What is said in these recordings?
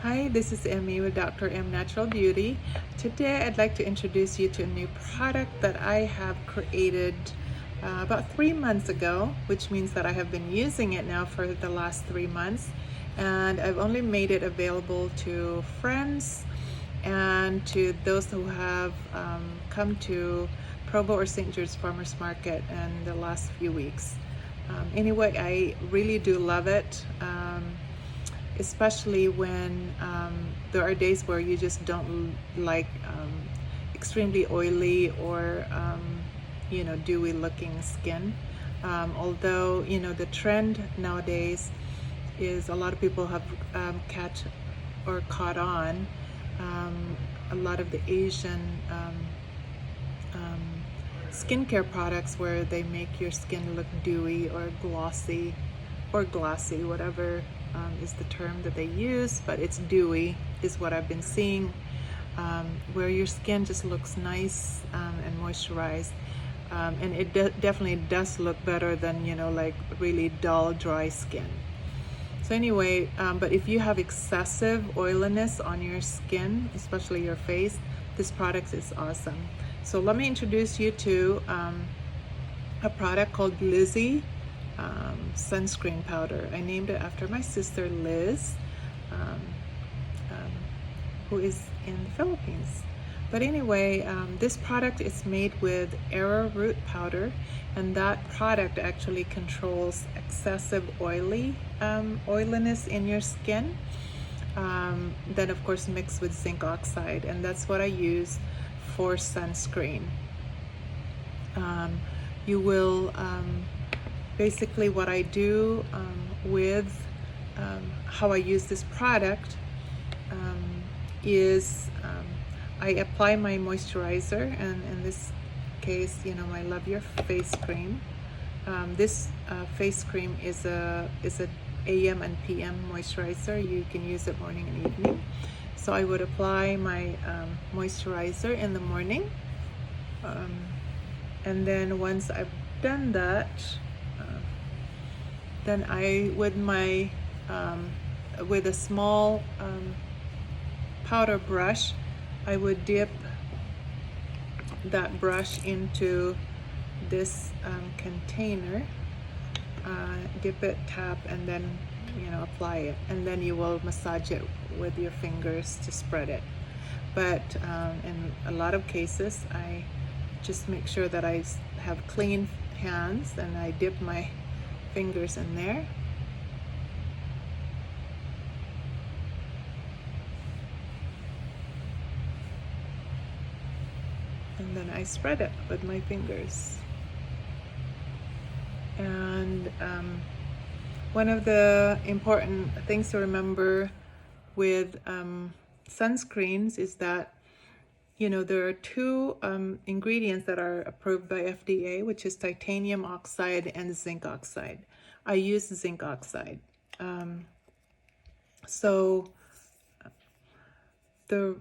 Hi, this is Emmy with Dr. M Natural Beauty. Today I'd like to introduce you to a new product that I have created about 3 months ago, which means that I have been using it now for the last 3 months, and I've only made it available to friends and to those who have come to Provo or St. George Farmers Market in the last few weeks. Anyway, I really do love it. Especially when there are days where you just don't like extremely oily or dewy looking skin. Although the trend nowadays is a lot of people have caught on a lot of the Asian skincare products where they make your skin look dewy or glossy or glossy, whatever is the term that they use, but it's dewy is what I've been seeing, where your skin just looks nice and moisturized. And it definitely does look better than, like really dull, dry skin. So anyway, but if you have excessive oiliness on your skin, especially your face, this product is awesome. So let me introduce you to a product called Lizzy Sunscreen Powder. I named it after my sister Liz, um, um, who is in the Philippines. But anyway, this product is made with arrowroot powder, and that product actually controls excessive oiliness in your skin. Then of course mixed with zinc oxide, and that's what I use for sunscreen. You will basically what I do with how I use this product is I apply my moisturizer, and in this case, my Love Your Face cream. This face cream is a AM and PM moisturizer. You can use it morning and evening. So I would apply my moisturizer in the morning, and then once I've done that, then I with a small powder brush, I would dip that brush into this container, dip it, tap, and then apply it, and then you will massage it with your fingers to spread it. But in a lot of cases, I just make sure that I have clean hands, and I dip my fingers in there, and then I spread it with my fingers. And one of the important things to remember with sunscreens is that there are two ingredients that are approved by FDA, which is titanium oxide and zinc oxide. I use zinc oxide. So the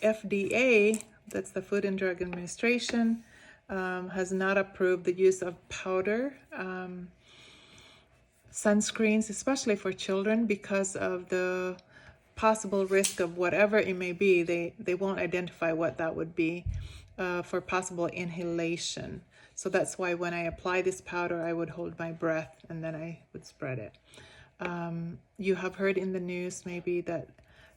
FDA, that's the Food and Drug Administration, has not approved the use of powder sunscreens, especially for children, because of the possible risk of whatever it may be. They won't identify what that would be for possible inhalation. So that's why when I apply this powder, I would hold my breath and then I would spread it. You have heard in the news maybe that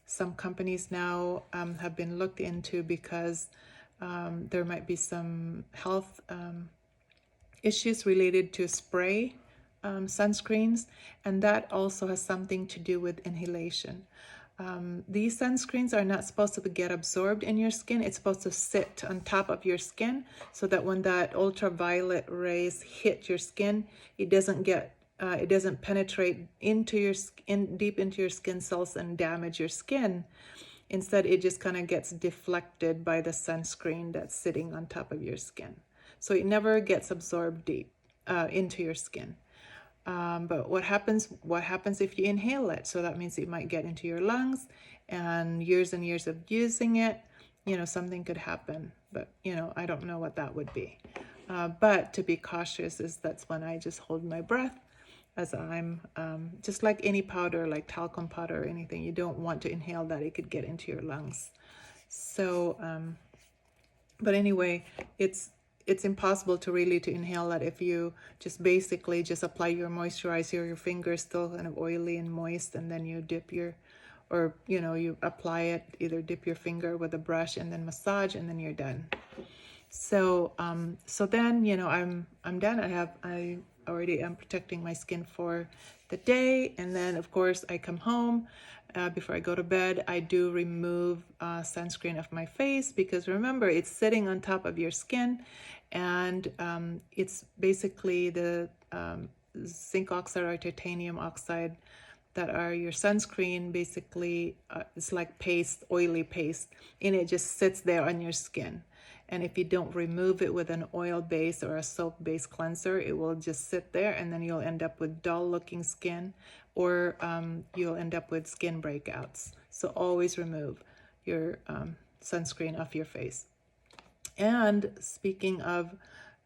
some companies now have been looked into because there might be some health issues related to spray sunscreens, and that also has something to do with inhalation. These sunscreens are not supposed to get absorbed in your skin. It's supposed to sit on top of your skin so that when that ultraviolet rays hit your skin, it doesn't penetrate into your skin, deep into your skin cells, and damage your skin. Instead, it just kind of gets deflected by the sunscreen that's sitting on top of your skin. So it never gets absorbed deep into your skin. But what happens if you inhale it? So that means it might get into your lungs, and years of using it, something could happen. But, I don't know what that would be. But to be cautious that's when I just hold my breath as I'm just like any powder, like talcum powder or anything, you don't want to inhale that. It could get into your lungs. So but anyway, it's impossible to really to inhale that if you just basically just apply your moisturizer. Your fingers still kind of oily and moist, and then you dip your, or you know, you apply it, either dip your finger with a brush and then massage, and then you're done. So so then, you know, I'm done. I already am protecting my skin for the day. And then of course I come home, before I go to bed, I do remove sunscreen off my face, because remember, it's sitting on top of your skin, and it's basically the zinc oxide or titanium oxide that are your sunscreen. Basically it's like paste, oily paste, and it just sits there on your skin. And if you don't remove it with an oil base or a soap based cleanser, it will just sit there, and then you'll end up with dull looking skin, or you'll end up with skin breakouts. So always remove your sunscreen off your face. And speaking of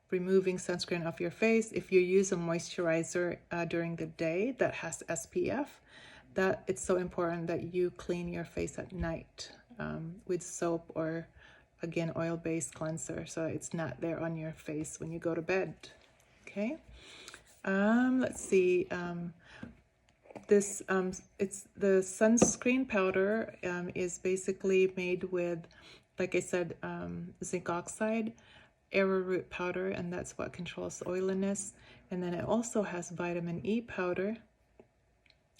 removing sunscreen off your face, if you use a moisturizer during the day that has SPF, that it's so important that you clean your face at night with soap or, again, oil-based cleanser, so it's not there on your face when you go to bed. Okay. Let's see. It's the sunscreen powder is basically made with, like I said, zinc oxide, arrowroot powder, and that's what controls oiliness. And then it also has vitamin E powder.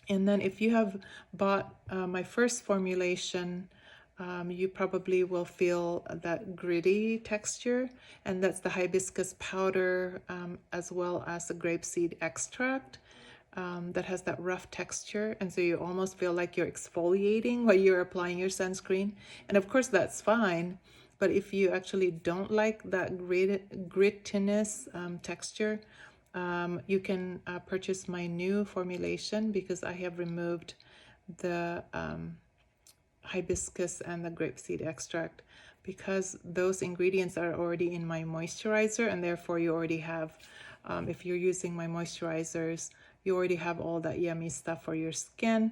And then if you have bought my first formulation, you probably will feel that gritty texture, and that's the hibiscus powder, as well as the grapeseed extract. That has that rough texture, and so you almost feel like you're exfoliating while you're applying your sunscreen. And of course that's fine, but if you actually don't like that grittiness texture, you can purchase my new formulation, because I have removed the hibiscus and the grapeseed extract, because those ingredients are already in my moisturizer, and therefore you already have, if you're using my moisturizers, you already have all that yummy stuff for your skin.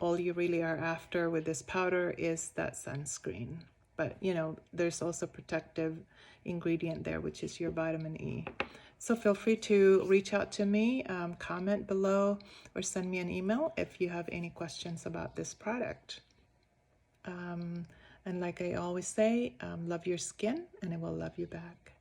All you really are after with this powder is that sunscreen. But you know, there's also protective ingredient there, which is your vitamin E. So feel free to reach out to me, comment below, or send me an email if you have any questions about this product. And like I always say, love your skin and it will love you back.